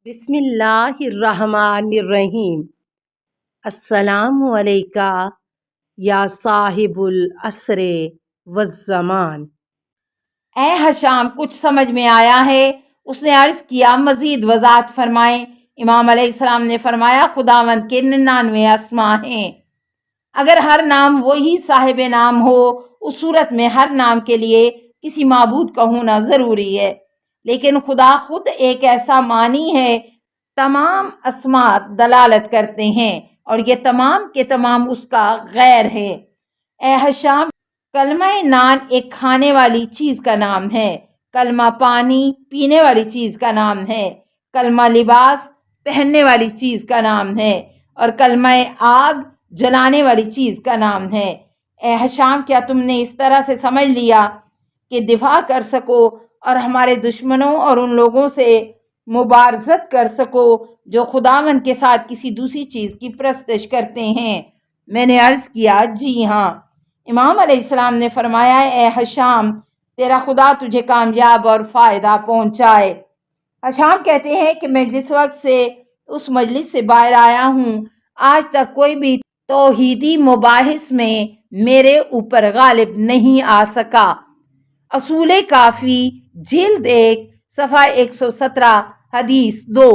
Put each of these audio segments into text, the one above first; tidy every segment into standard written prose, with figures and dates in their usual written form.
بسم اللہ الرحمن الرحیم۔ السلام علیکہ یا صاحب العصر والزمان۔ اے حشام، کچھ سمجھ میں آیا ہے؟ اس نے عرض کیا مزید وضاحت فرمائیں۔ امام علیہ السلام نے فرمایا خداوند کے 99 اسما ہیں۔ اگر ہر نام وہی صاحب نام ہو، اس صورت میں ہر نام کے لیے کسی معبود کا ہونا ضروری ہے، لیکن خدا خود ایک ایسا معنی ہے تمام اسماء دلالت کرتے ہیں اور یہ تمام کے تمام اس کا غیر ہے۔ اے حشام، کلمہ نان ایک کھانے والی چیز کا نام ہے، کلمہ پانی پینے والی چیز کا نام ہے، کلمہ لباس پہننے والی چیز کا نام ہے، اور کلمہ آگ جلانے والی چیز کا نام ہے۔ اے حشام، کیا تم نے اس طرح سے سمجھ لیا کہ دفاع کر سکو اور ہمارے دشمنوں اور ان لوگوں سے مبارزت کر سکو جو خداوند کے ساتھ کسی دوسری چیز کی پرستش کرتے ہیں؟ میں نے عرض کیا جی ہاں۔ امام علیہ السلام نے فرمایا اے حشام، تیرا خدا تجھے کامیاب اور فائدہ پہنچائے۔ حشام کہتے ہیں کہ میں جس وقت سے اس مجلس سے باہر آیا ہوں، آج تک کوئی بھی توحیدی مباحث میں میرے اوپر غالب نہیں آ سکا۔ اصول کافی جلد 1 صفحہ 117 حدیث 2۔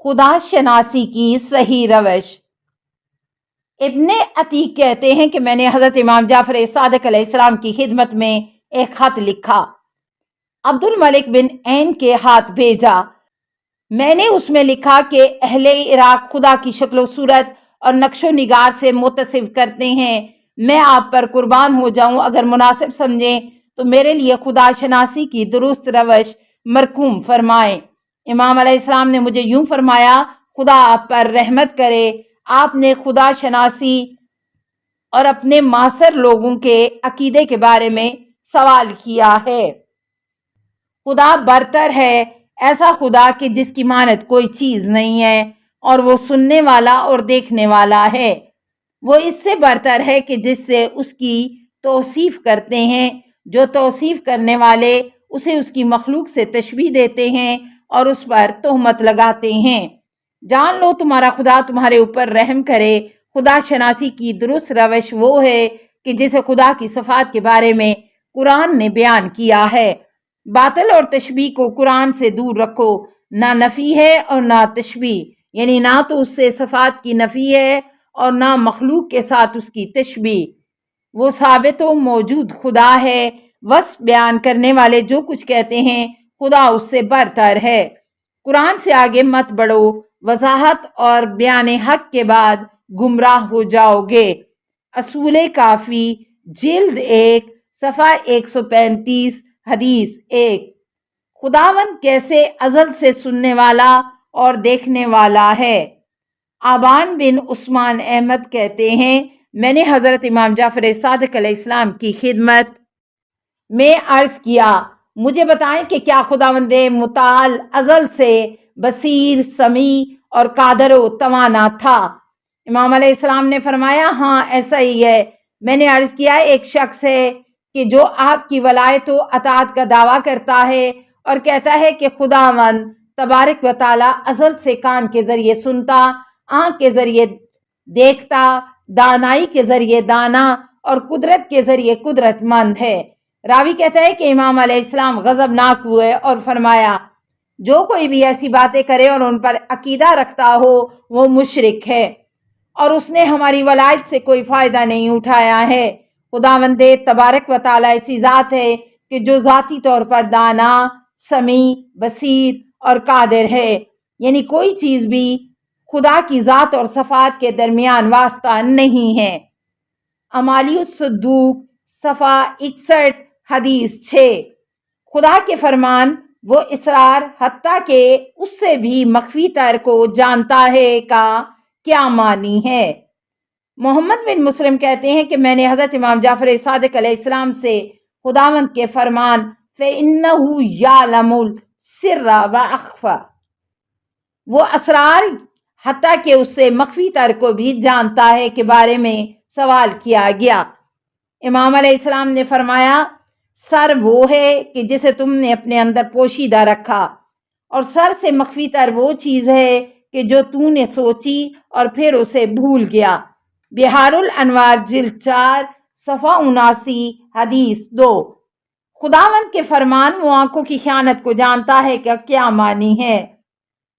خدا شناسی کی صحیح روش۔ ابن عتیق کہتے ہیں کہ میں نے حضرت امام جعفر صادق علیہ السلام کی خدمت میں ایک خط لکھا، عبد الملک بن عین کے ہاتھ بھیجا۔ میں نے اس میں لکھا کہ اہل عراق خدا کی شکل و صورت اور نقش و نگار سے متصف کرتے ہیں۔ میں آپ پر قربان ہو جاؤں، اگر مناسب سمجھیں تو میرے لیے خدا شناسی کی درست روش مرقوم فرمائیں۔ امام علیہ السلام نے مجھے یوں فرمایا، خدا آپ پر رحمت کرے، آپ نے خدا شناسی اور اپنے معاصر لوگوں کے عقیدے کے بارے میں سوال کیا ہے۔ خدا برتر ہے، ایسا خدا کہ جس کی مانند کوئی چیز نہیں ہے، اور وہ سننے والا اور دیکھنے والا ہے۔ وہ اس سے برتر ہے کہ جس سے اس کی توصیف کرتے ہیں، جو توصیف کرنے والے اسے اس کی مخلوق سے تشبیہ دیتے ہیں اور اس پر تہمت لگاتے ہیں۔ جان لو تمہارا خدا تمہارے اوپر رحم کرے۔ خدا شناسی کی درست روش وہ ہے کہ جسے خدا کی صفات کے بارے میں قرآن نے بیان کیا ہے۔ باطل اور تشبیہ کو قرآن سے دور رکھو، نہ نفی ہے اور نہ تشبیہ، یعنی نہ تو اس سے صفات کی نفی ہے اور نہ مخلوق کے ساتھ اس کی تشبیہ۔ وہ ثابت و موجود خدا ہے، وصف بیان کرنے والے جو کچھ کہتے ہیں خدا اس سے برتر ہے۔ قرآن سے آگے مت بڑھو، وضاحت اور بیان حق کے بعد گمراہ ہو جاؤ گے۔ اصول کافی جلد 1 صفحہ 135 حدیث 1۔ خداوند کیسے ازل سے سننے والا اور دیکھنے والا ہے۔ آبان بن عثمان احمد کہتے ہیں میں نے حضرت امام جعفر صادق علیہ السلام کی خدمت میں عرض کیا، مجھے بتائیں کہ کیا خداوند متعال ازل سے بصیر، سمیع اور قادر و توانا تھا؟ امام علیہ السلام نے فرمایا ہاں ایسا ہی ہے۔ میں نے عرض کیا ایک شخص ہے کہ جو آپ کی ولایت و اطاعت کا دعویٰ کرتا ہے اور کہتا ہے کہ خداوند تبارک و تعالی ازل سے کان کے ذریعے سنتا، آنکھ کے ذریعے دیکھتا، دانائی کے ذریعے دانا اور قدرت کے ذریعے قدرت مند ہے۔ راوی کہتا ہے کہ امام علیہ السلام غضبناک ہوئے اور فرمایا جو کوئی بھی ایسی باتیں کرے اور ان پر عقیدہ رکھتا ہو وہ مشرک ہے، اور اس نے ہماری ولایت سے کوئی فائدہ نہیں اٹھایا ہے۔ خداوند تبارک و تعالی ایسی ذات ہے کہ جو ذاتی طور پر دانا، سمیع، بصیر اور قادر ہے، یعنی کوئی چیز بھی خدا کی ذات اور صفات کے درمیان واسطہ نہیں ہے۔ امالی الصدوق صفحہ 61 حدیث 6۔ خدا کے فرمان وہ اسرار حتیٰ کہ اس سے بھی مخفی تر کو جانتا ہے کا کیا معنی ہے؟ محمد بن مسلم کہتے ہیں کہ میں نے حضرت امام جعفر صادق علیہ السلام سے خداوند کے فرمان فَإِنَّهُ يَعْلَمُ السِّرَّ وَأَخْفَى، وہ اسرار حتیٰ کہ اس سے مخفی تر کو بھی جانتا ہے کے بارے میں سوال کیا گیا۔ امام علیہ السلام نے فرمایا سر وہ ہے کہ جسے تم نے اپنے اندر پوشیدہ رکھا اور سر سے مخفی تر وہ چیز ہے کہ جو تو نے سوچی اور پھر اسے بھول گیا۔ بحار الانوار جلد 4 صفحہ 79 حدیث 2۔ خداوند کے فرمان وہ آنکھوں کی خیانت کو جانتا ہے کہ کیا معنی ہے۔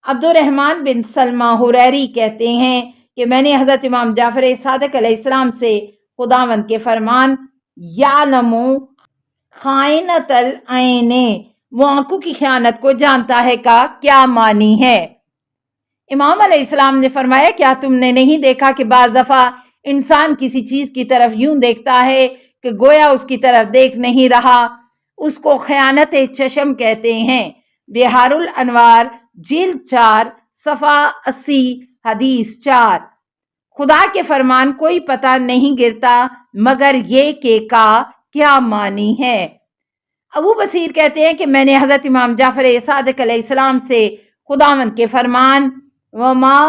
عبد الرحمن بن سلمہ حریری کہتے ہیں کہ میں نے حضرت امام جعفر صادق علیہ السلام سے خداوند کے فرمان یعلم خائنۃ العین، وہ آنکھوں کی خیانت کو جانتا ہے کا کیا معنی ہے۔ امام علیہ السلام نے فرمایا کیا تم نے نہیں دیکھا کہ بعض دفعہ انسان کسی چیز کی طرف یوں دیکھتا ہے کہ گویا اس کی طرف دیکھ نہیں رہا، اس کو خیانت چشم کہتے ہیں۔ بحار الانوار جلد 4 صفحہ 80 حدیث 4۔ خدا کے فرمان کوئی پتہ نہیں گرتا مگر یہ کہ کا کیا معنی ہے۔ ابو بصیر کہتے ہیں کہ میں نے حضرت امام جعفر صادق علیہ السلام سے خداوند کے فرمان وما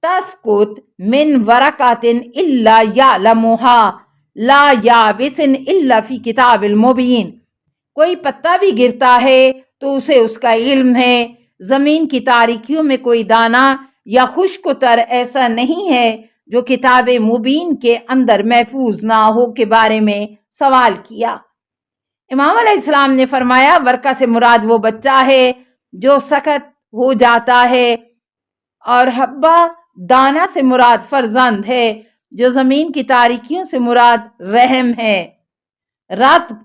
تسقط من ورقۃ الا یعلمها لا یابس الا فی کتاب المبین، کوئی پتا بھی گرتا ہے تو اسے اس کا علم ہے، زمین کی تاریکیوں میں کوئی دانہ یا خشک و تر ایسا نہیں ہے جو کتاب مبین کے اندر محفوظ نہ ہو کے بارے میں سوال کیا۔ امام علیہ السلام نے فرمایا ورقہ سے مراد وہ بچہ ہے جو سخت ہو جاتا ہے، اور حبہ دانہ سے مراد فرزند ہے، جو زمین کی تاریکیوں سے مراد رحم ہے، رطب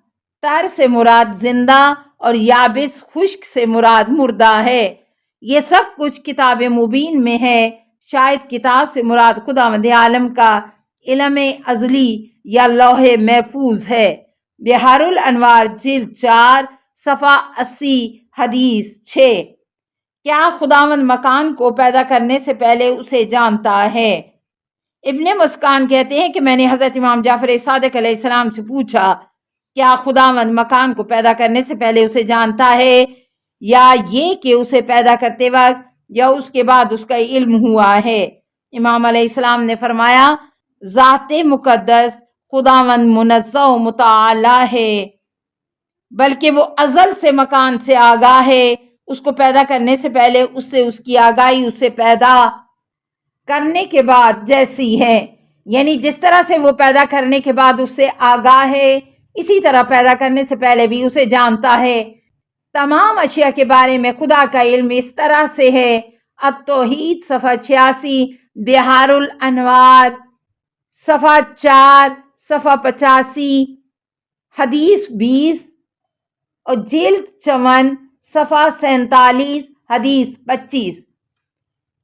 تر سے مراد زندہ اور یابس خشک سے مراد مردہ ہے۔ یہ سب کچھ کتاب مبین میں ہے، شاید کتاب سے مراد خداوند عالم کا علم ازلی یا لوح محفوظ ہے۔ بحار الانوار جلد 4 صفحہ 80 حدیث 6۔ کیا خداوند مکان کو پیدا کرنے سے پہلے اسے جانتا ہے؟ ابن مسکان کہتے ہیں کہ میں نے حضرت امام جعفر صادق علیہ السلام سے پوچھا کیا خداوند مکان کو پیدا کرنے سے پہلے اسے جانتا ہے، یا یہ کہ اسے پیدا کرتے وقت یا اس کے بعد اس کا علم ہوا ہے؟ امام علیہ السلام نے فرمایا ذات مقدس خداوند منزہ و متعالی ہے، بلکہ وہ ازل سے مکان سے آگاہ ہے، اس کو پیدا کرنے سے پہلے اس سے اس کی آگاہی اسے پیدا کرنے کے بعد جیسی ہے، یعنی جس طرح سے وہ پیدا کرنے کے بعد اس سے آگاہ ہے، اسی طرح پیدا کرنے سے پہلے بھی اسے جانتا ہے۔ تمام اشیاء کے بارے میں خدا کا علم اس طرح سے ہے۔ التوحید صفحہ 86، بحار الانوار صفحہ 4 صفحہ 85 حدیث 20 اور جلد 54 صفحہ 47 حدیث 25۔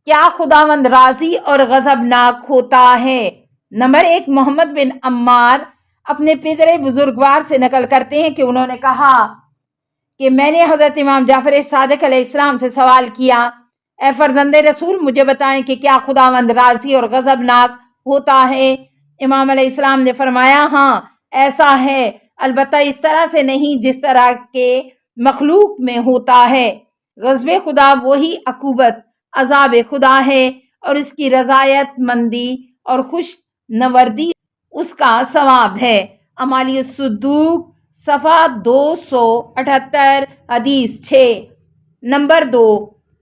کیا خداوند راضی اور غضبناک ہوتا ہے؟ نمبر 1 محمد بن عمار اپنے پدر بزرگوار سے نقل کرتے ہیں کہ انہوں نے کہا کہ میں نے حضرت امام جعفر صادق علیہ السلام سے سوال کیا اے فرزند رسول مجھے بتائیں کہ کیا خداوند راضی اور غضبناک ہوتا ہے؟ امام علیہ السلام نے فرمایا ہاں ایسا ہے، البتہ اس طرح سے نہیں جس طرح کے مخلوق میں ہوتا ہے۔ غضب خدا وہی عقوبت عذاب خدا ہے اور اس کی رضایت مندی اور خوش نوردی اس کا ثواب ہے۔ اعمال الصدوق صفحہ 278 حدیث 6۔ نمبر 2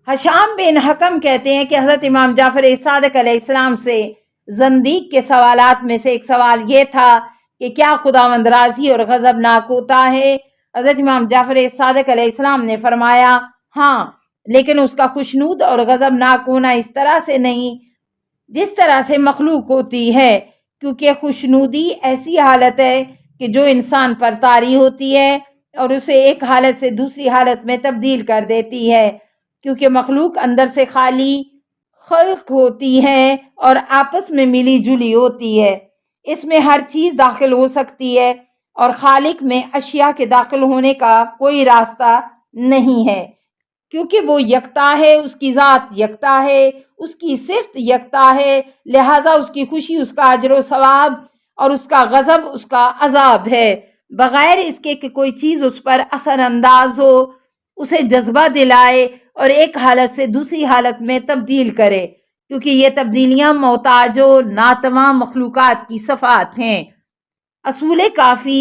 ہشام بن حکم کہتے ہیں کہ حضرت امام جعفر صادق علیہ السلام سے زندیق کے سوالات میں سے ایک سوال یہ تھا کہ کیا خداوند راضی اور غضبناک ہوتا ہے؟ حضرت امام جعفر صادق علیہ السلام نے فرمایا ہاں، لیکن اس کا خوشنود اور غضبناک ہونا اس طرح سے نہیں جس طرح سے مخلوق ہوتی ہے، کیونکہ خوشنودی ایسی حالت ہے کہ جو انسان پر طاری ہوتی ہے اور اسے ایک حالت سے دوسری حالت میں تبدیل کر دیتی ہے، کیونکہ مخلوق اندر سے خالی خلق ہوتی ہے اور آپس میں ملی جلی ہوتی ہے، اس میں ہر چیز داخل ہو سکتی ہے اور خالق میں اشیاء کے داخل ہونے کا کوئی راستہ نہیں ہے، کیونکہ وہ یکتا ہے، اس کی ذات یکتا ہے، اس کی صفت یکتا ہے، لہٰذا اس کی خوشی اس کا اجر و ثواب اور اس کا غضب اس کا عذاب ہے، بغیر اس کے کہ کوئی چیز اس پر اثر انداز ہو، اسے جذبہ دلائے اور ایک حالت سے دوسری حالت میں تبدیل کرے، کیونکہ یہ تبدیلیاں محتاج و ناتواں مخلوقات کی صفات ہیں۔ اصول کافی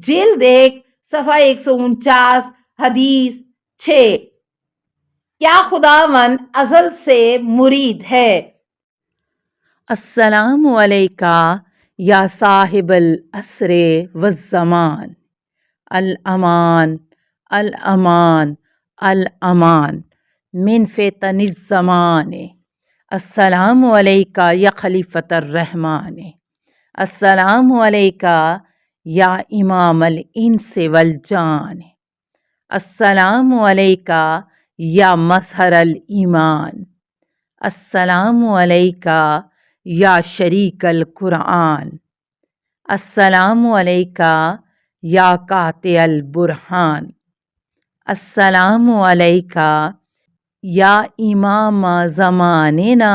جلد 1 صفحہ 149 حدیث 6۔ کیا خداوند ازل سے مرید ہے؟ السلام علیکہ یا صاحب العصر والزمان، الامان الامان الامان من فتن الزمان، السلام علیکہ یا خلیفۃ الرحمن، السلام علیکہ یا امام الانس والجان، السلام علیکہ یا مظہر الایمان، السلام علیکہ یا شریک القرآن، السلام علیکہ یا قاطع البرہان، السلام علیکہ یا امام زماننا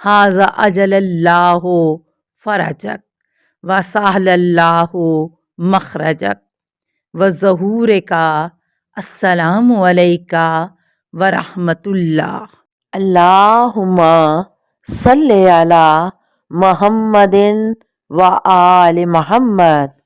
ھذا اجل اللہ فرجک وسہل اللہ مخرجک وظہور کا، السلام علیکہ ورحمۃ اللہ۔ اللہم صلی علی محمد و آل محمد۔